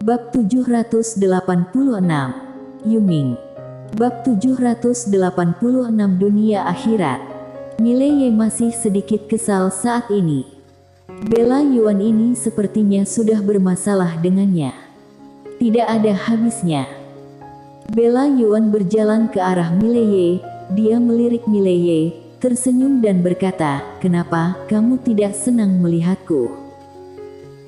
Bab 786, Yuming. Bab 786 Dunia Akhirat. Mileye masih sedikit kesal saat ini. Bella Yuan ini sepertinya sudah bermasalah dengannya. Tidak ada habisnya. Bella Yuan berjalan ke arah Mileye, dia melirik Mileye, tersenyum dan berkata, "Kenapa kamu tidak senang melihatku?"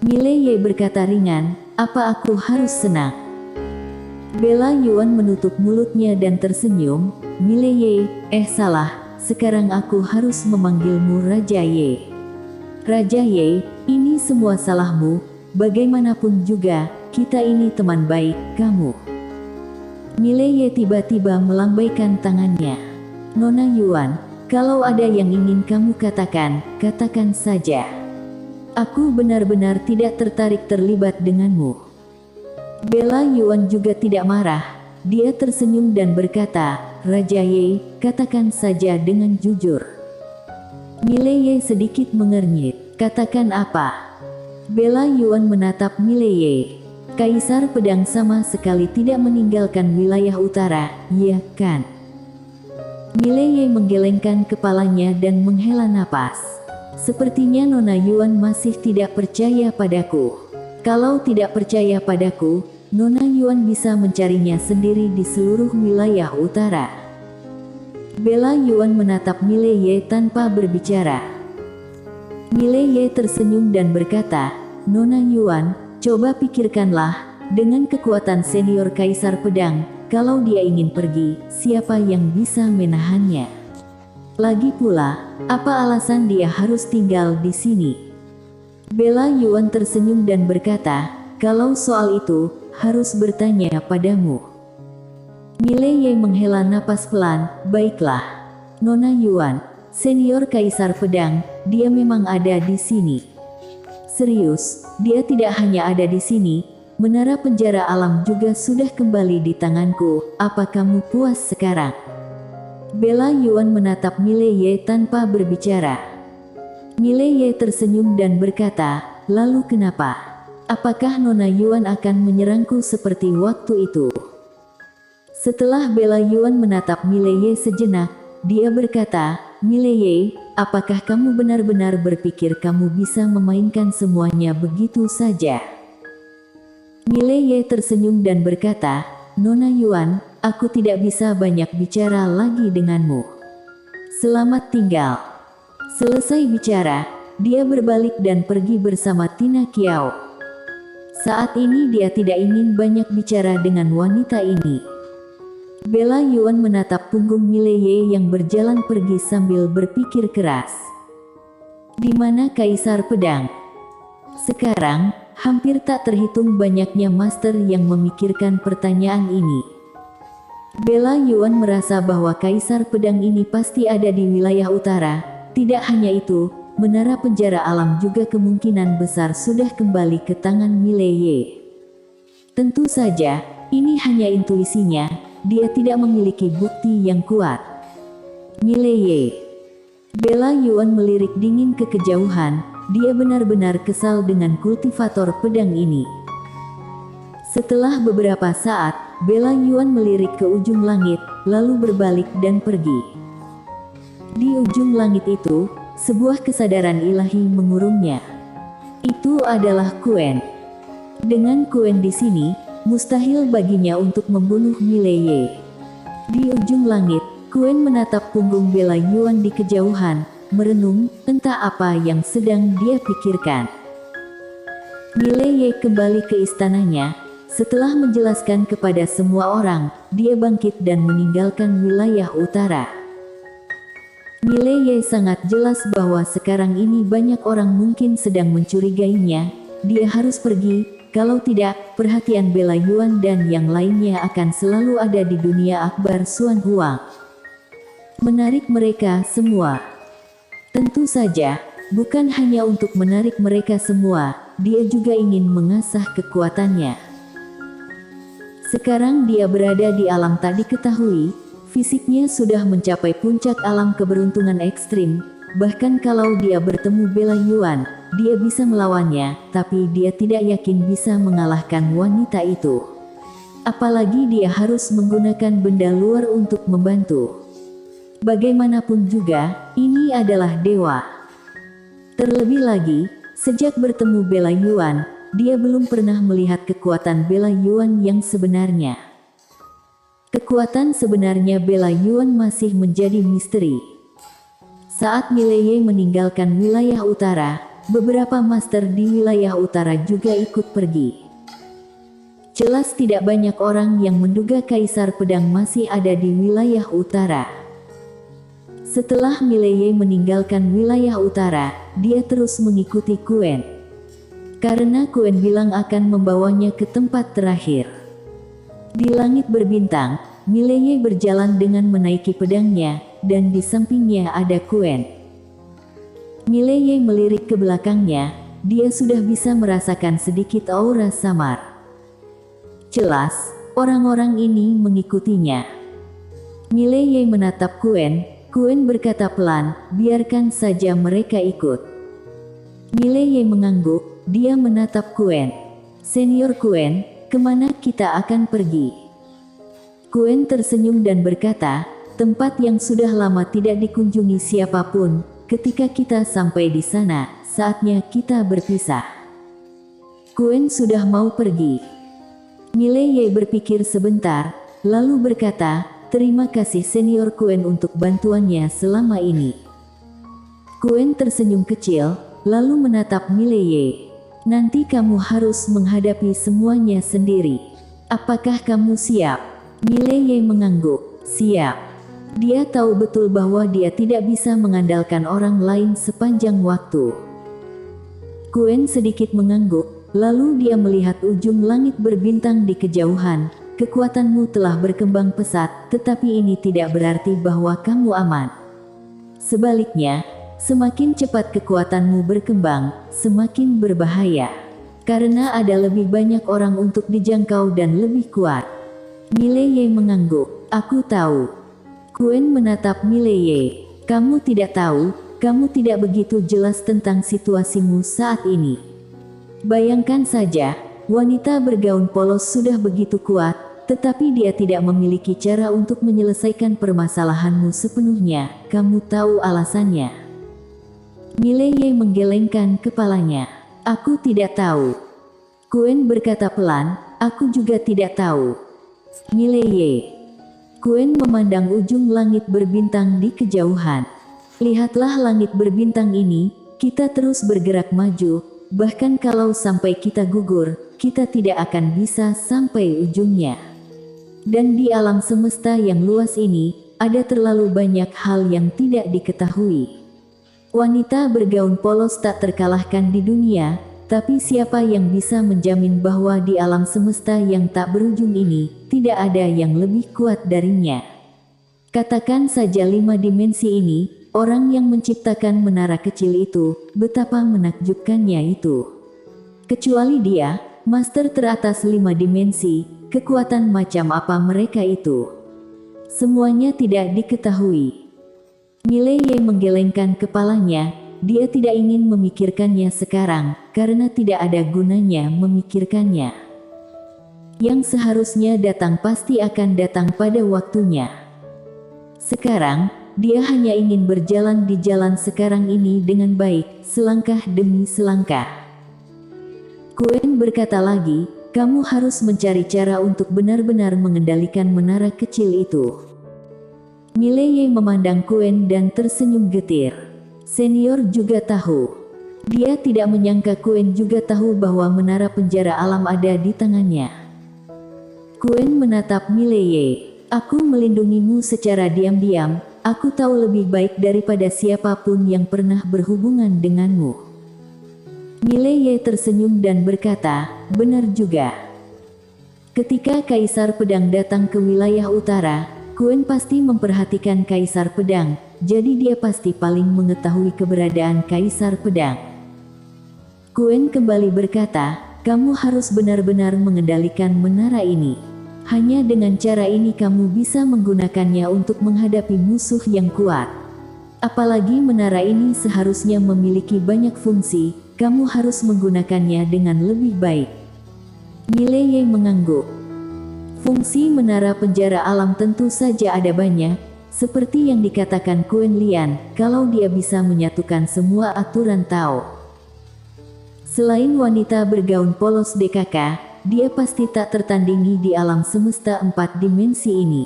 Mileye berkata ringan, "Apa aku harus senang?" Bella Yuan menutup mulutnya dan tersenyum, "Mileye, salah, sekarang aku harus memanggilmu Raja Ye. Raja Ye, ini semua salahmu, bagaimanapun juga, kita ini teman baik, kamu." Mileye tiba-tiba melambaikan tangannya. "Nona Yuan, kalau ada yang ingin kamu katakan, katakan saja. Aku benar-benar tidak tertarik terlibat denganmu." Bella Yuan juga tidak marah. Dia tersenyum dan berkata, "Raja Ye, katakan saja dengan jujur." Mileye sedikit mengernyit. "Katakan apa?" Bella Yuan menatap Mileye. "Kaisar Pedang sama sekali tidak meninggalkan wilayah utara, ya kan?" Mileye menggelengkan kepalanya dan menghela napas. "Sepertinya Nona Yuan masih tidak percaya padaku. Kalau tidak percaya padaku, Nona Yuan bisa mencarinya sendiri di seluruh wilayah utara." Bella Yuan menatap Mileye tanpa berbicara. Mileye tersenyum dan berkata, "Nona Yuan, coba pikirkanlah, dengan kekuatan senior Kaisar Pedang, kalau dia ingin pergi, siapa yang bisa menahannya? Lagi pula, apa alasan dia harus tinggal di sini?" Bella Yuan tersenyum dan berkata, "Kalau soal itu, harus bertanya padamu." Mileye menghela napas pelan, "Baiklah. Nona Yuan, senior Kaisar Pedang, dia memang ada di sini. Serius, dia tidak hanya ada di sini, menara penjara alam juga sudah kembali di tanganku, apa kamu puas sekarang?" Bella Yuan menatap Mileye tanpa berbicara. Mileye tersenyum dan berkata, "Lalu kenapa? Apakah Nona Yuan akan menyerangku seperti waktu itu?" Setelah Bella Yuan menatap Mileye sejenak, dia berkata, "Mileye, apakah kamu benar-benar berpikir kamu bisa memainkan semuanya begitu saja?" Mileye tersenyum dan berkata, "Nona Yuan, aku tidak bisa banyak bicara lagi denganmu. Selamat tinggal." Selesai bicara, dia berbalik dan pergi bersama Tina Qiao. Saat ini dia tidak ingin banyak bicara dengan wanita ini. Bella Yuan menatap punggung Mileye yang berjalan pergi sambil berpikir keras. Di mana Kaisar Pedang? Sekarang, hampir tak terhitung banyaknya master yang memikirkan pertanyaan ini. Bella Yuan merasa bahwa Kaisar Pedang ini pasti ada di wilayah utara. Tidak hanya itu, menara penjara alam juga kemungkinan besar sudah kembali ke tangan Mileye. Tentu saja, ini hanya intuisinya, dia tidak memiliki bukti yang kuat. Mileye. Bella Yuan melirik dingin ke kejauhan, dia benar-benar kesal dengan kultivator pedang ini. Setelah beberapa saat, Bella Yuan melirik ke ujung langit, lalu berbalik dan pergi. Di ujung langit itu, sebuah kesadaran ilahi mengurungnya. Itu adalah Quen. Dengan Quen di sini, mustahil baginya untuk membunuh Mileye. Di ujung langit, Quen menatap punggung Bella Yuan di kejauhan, merenung, entah apa yang sedang dia pikirkan. Mileye kembali ke istananya. Setelah menjelaskan kepada semua orang, dia bangkit dan meninggalkan wilayah utara. Mileye sangat jelas bahwa sekarang ini banyak orang mungkin sedang mencurigainya. Dia harus pergi, kalau tidak, perhatian Bella Yuan dan yang lainnya akan selalu ada di dunia akbar Xuan Huang. Menarik mereka semua. Tentu saja, bukan hanya untuk menarik mereka semua, dia juga ingin mengasah kekuatannya. Sekarang dia berada di alam tak diketahui. Fisiknya sudah mencapai puncak alam keberuntungan ekstrim, bahkan kalau dia bertemu Bella Yuan, dia bisa melawannya, tapi dia tidak yakin bisa mengalahkan wanita itu. Apalagi dia harus menggunakan benda luar untuk membantu. Bagaimanapun juga, ini adalah dewa. Terlebih lagi, sejak bertemu Bella Yuan, dia belum pernah melihat kekuatan Bella Yuan yang sebenarnya. Kekuatan sebenarnya Bella Yuan masih menjadi misteri. Saat Mileye meninggalkan wilayah utara, beberapa master di wilayah utara juga ikut pergi. Jelas tidak banyak orang yang menduga Kaisar Pedang masih ada di wilayah utara. Setelah Mileye meninggalkan wilayah utara, dia terus mengikuti Quen. Karena Quen bilang akan membawanya ke tempat terakhir. Di langit berbintang, Mileye berjalan dengan menaiki pedangnya, dan di sampingnya ada Quen. Mileye melirik ke belakangnya, dia sudah bisa merasakan sedikit aura samar. Jelas, orang-orang ini mengikutinya. Mileye menatap Quen berkata pelan, biarkan saja mereka ikut. Mileye mengangguk, dia menatap Quen. Senior Quen, kemana kita akan pergi? Quen tersenyum dan berkata, tempat yang sudah lama tidak dikunjungi siapapun, ketika kita sampai di sana, saatnya kita berpisah. Quen sudah mau pergi. Mileye berpikir sebentar, lalu berkata, terima kasih senior Quen untuk bantuannya selama ini. Quen tersenyum kecil, lalu menatap Mileye. Nanti kamu harus menghadapi semuanya sendiri. Apakah kamu siap? Mileye mengangguk, siap. Dia tahu betul bahwa dia tidak bisa mengandalkan orang lain sepanjang waktu. Quen sedikit mengangguk, lalu dia melihat ujung langit berbintang di kejauhan. Kekuatanmu telah berkembang pesat, tetapi ini tidak berarti bahwa kamu aman. Sebaliknya, semakin cepat kekuatanmu berkembang, semakin berbahaya. Karena ada lebih banyak orang untuk dijangkau dan lebih kuat. Mileye mengangguk, aku tahu. Quen menatap Mileye, kamu tidak tahu, kamu tidak begitu jelas tentang situasimu saat ini. Bayangkan saja, wanita bergaun polos sudah begitu kuat, tetapi dia tidak memiliki cara untuk menyelesaikan permasalahanmu sepenuhnya, kamu tahu alasannya. Mileye menggelengkan kepalanya. Aku tidak tahu. Quen berkata pelan, aku juga tidak tahu. Mileye. Quen memandang ujung langit berbintang di kejauhan. Lihatlah langit berbintang ini, kita terus bergerak maju, bahkan kalau sampai kita gugur, kita tidak akan bisa sampai ujungnya. Dan di alam semesta yang luas ini, ada terlalu banyak hal yang tidak diketahui. Wanita bergaun polos tak terkalahkan di dunia, tapi siapa yang bisa menjamin bahwa di alam semesta yang tak berujung ini, tidak ada yang lebih kuat darinya? Katakan saja 5 dimensi ini, orang yang menciptakan menara kecil itu, betapa menakjubkannya itu. Kecuali dia, master teratas 5 dimensi, kekuatan macam apa mereka itu? Semuanya tidak diketahui. Mileye menggelengkan kepalanya, dia tidak ingin memikirkannya sekarang, karena tidak ada gunanya memikirkannya. Yang seharusnya datang pasti akan datang pada waktunya. Sekarang, dia hanya ingin berjalan di jalan sekarang ini dengan baik, selangkah demi selangkah. Quen berkata lagi, kamu harus mencari cara untuk benar-benar mengendalikan menara kecil itu. Mileye memandang Quen dan tersenyum getir. Senior juga tahu. Dia tidak menyangka Quen juga tahu bahwa menara penjara alam ada di tangannya. Quen menatap Mileye. Aku melindungimu secara diam-diam, aku tahu lebih baik daripada siapapun yang pernah berhubungan denganmu. Mileye tersenyum dan berkata, benar juga. Ketika Kaisar Pedang datang ke wilayah utara, Quen pasti memperhatikan Kaisar Pedang, jadi dia pasti paling mengetahui keberadaan Kaisar Pedang. Quen kembali berkata, kamu harus benar-benar mengendalikan menara ini. Hanya dengan cara ini kamu bisa menggunakannya untuk menghadapi musuh yang kuat. Apalagi menara ini seharusnya memiliki banyak fungsi, kamu harus menggunakannya dengan lebih baik. Mileye mengangguk. Fungsi menara penjara alam tentu saja ada banyak, seperti yang dikatakan Quen Lian, kalau dia bisa menyatukan semua aturan Tao. Selain wanita bergaun polos DKK, dia pasti tak tertandingi di alam semesta 4 dimensi ini.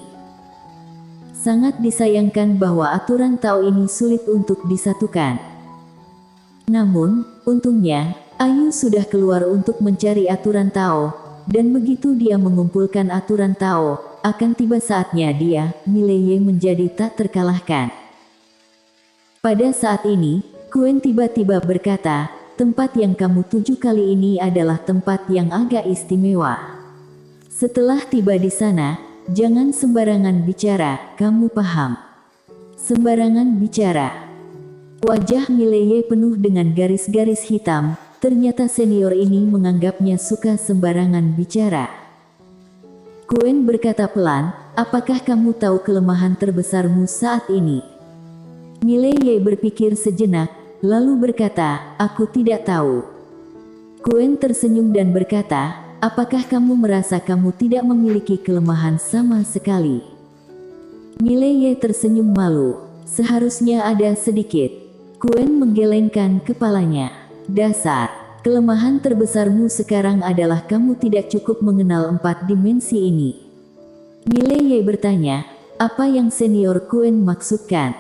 Sangat disayangkan bahwa aturan Tao ini sulit untuk disatukan. Namun, untungnya, Ayu sudah keluar untuk mencari aturan Tao, dan begitu dia mengumpulkan aturan Tao, akan tiba saatnya dia, Mileye, menjadi tak terkalahkan. Pada saat ini, Quen tiba-tiba berkata, tempat yang kamu tuju kali ini adalah tempat yang agak istimewa. Setelah tiba di sana, jangan sembarangan bicara, kamu paham? Sembarangan bicara. Wajah Mileye penuh dengan garis-garis hitam, ternyata senior ini menganggapnya suka sembarangan bicara. Quen berkata pelan, apakah kamu tahu kelemahan terbesarmu saat ini? Mileye berpikir sejenak, lalu berkata, aku tidak tahu. Quen tersenyum dan berkata, apakah kamu merasa kamu tidak memiliki kelemahan sama sekali? Mileye tersenyum malu, seharusnya ada sedikit. Quen menggelengkan kepalanya. Dasar, kelemahan terbesarmu sekarang adalah kamu tidak cukup mengenal 4 dimensi ini. Mileye bertanya, apa yang senior Quen maksudkan?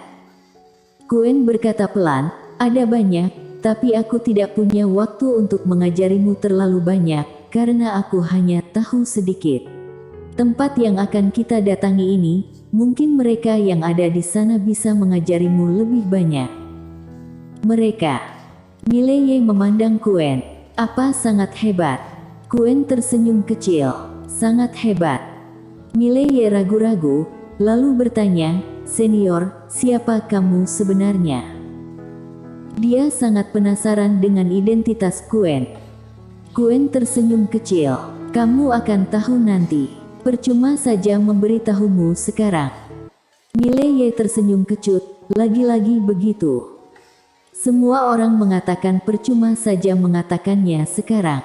Quen berkata pelan, ada banyak, tapi aku tidak punya waktu untuk mengajarimu terlalu banyak, karena aku hanya tahu sedikit. Tempat yang akan kita datangi ini, mungkin mereka yang ada di sana bisa mengajarimu lebih banyak. Mereka. Mileye memandang Quen. Apa sangat hebat? Quen tersenyum kecil. Sangat hebat. Mileye ragu-ragu, lalu bertanya, senior, siapa kamu sebenarnya? Dia sangat penasaran dengan identitas Quen. Quen tersenyum kecil. Kamu akan tahu nanti. Percuma saja memberitahumu sekarang. Mileye tersenyum kecut, lagi-lagi begitu. Semua orang mengatakan percuma saja mengatakannya sekarang.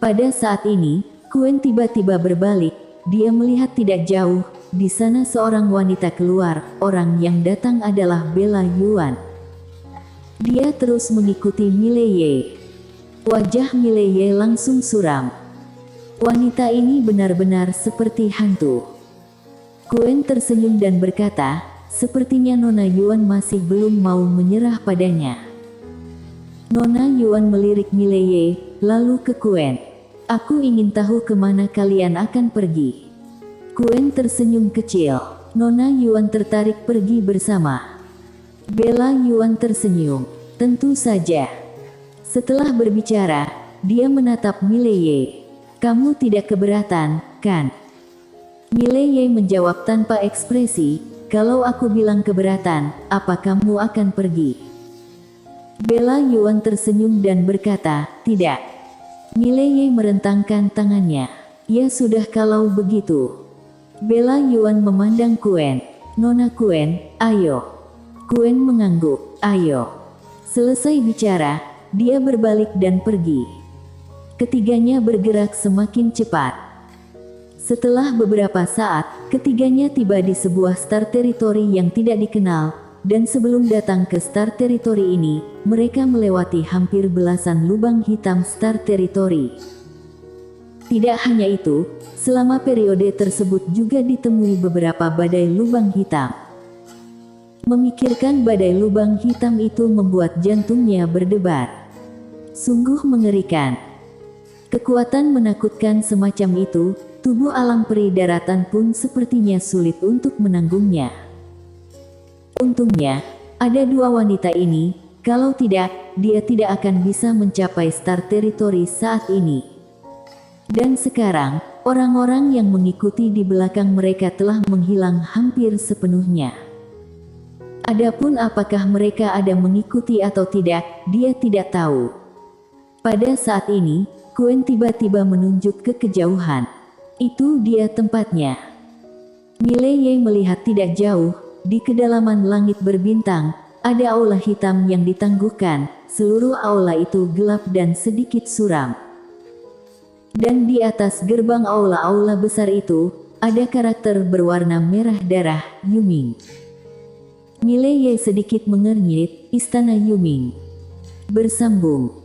Pada saat ini, Quen tiba-tiba berbalik, dia melihat tidak jauh, di sana seorang wanita keluar, orang yang datang adalah Bella Yuan. Dia terus mengikuti Mileye. Wajah Mileye langsung suram. Wanita ini benar-benar seperti hantu. Quen tersenyum dan berkata, sepertinya Nona Yuan masih belum mau menyerah padanya. Nona Yuan melirik Mileye, lalu ke Quen. Aku ingin tahu kemana kalian akan pergi. Quen tersenyum kecil. Nona Yuan tertarik pergi bersama. Bella Yuan tersenyum. Tentu saja. Setelah berbicara, dia menatap Mileye. Kamu tidak keberatan, kan? Mileye menjawab tanpa ekspresi, kalau aku bilang keberatan, apa kamu akan pergi? Bella Yuan tersenyum dan berkata, tidak. Mileye merentangkan tangannya. Ya sudah kalau begitu. Bella Yuan memandang Quen. Nona Quen, ayo. Quen mengangguk, ayo. Selesai bicara, dia berbalik dan pergi. Ketiganya bergerak semakin cepat. Setelah beberapa saat, ketiganya tiba di sebuah Star Territory yang tidak dikenal, dan sebelum datang ke Star Territory ini, mereka melewati hampir belasan lubang hitam Star Territory. Tidak hanya itu, selama periode tersebut juga ditemui beberapa badai lubang hitam. Memikirkan badai lubang hitam itu membuat jantungnya berdebar. Sungguh mengerikan. Kekuatan menakutkan semacam itu, tubuh alam peri daratan pun sepertinya sulit untuk menanggungnya. Untungnya, ada 2 wanita ini, kalau tidak, dia tidak akan bisa mencapai Star Territory saat ini. Dan sekarang, orang-orang yang mengikuti di belakang mereka telah menghilang hampir sepenuhnya. Adapun apakah mereka ada mengikuti atau tidak, dia tidak tahu. Pada saat ini, Quen tiba-tiba menunjuk ke kejauhan. Itu dia tempatnya. Mileye melihat tidak jauh, di kedalaman langit berbintang, ada aula hitam yang ditangguhkan, seluruh aula itu gelap dan sedikit suram. Dan di atas gerbang aula-aula besar itu, ada karakter berwarna merah darah, Yuming. Mileye sedikit mengernyit, Istana Yuming. Bersambung.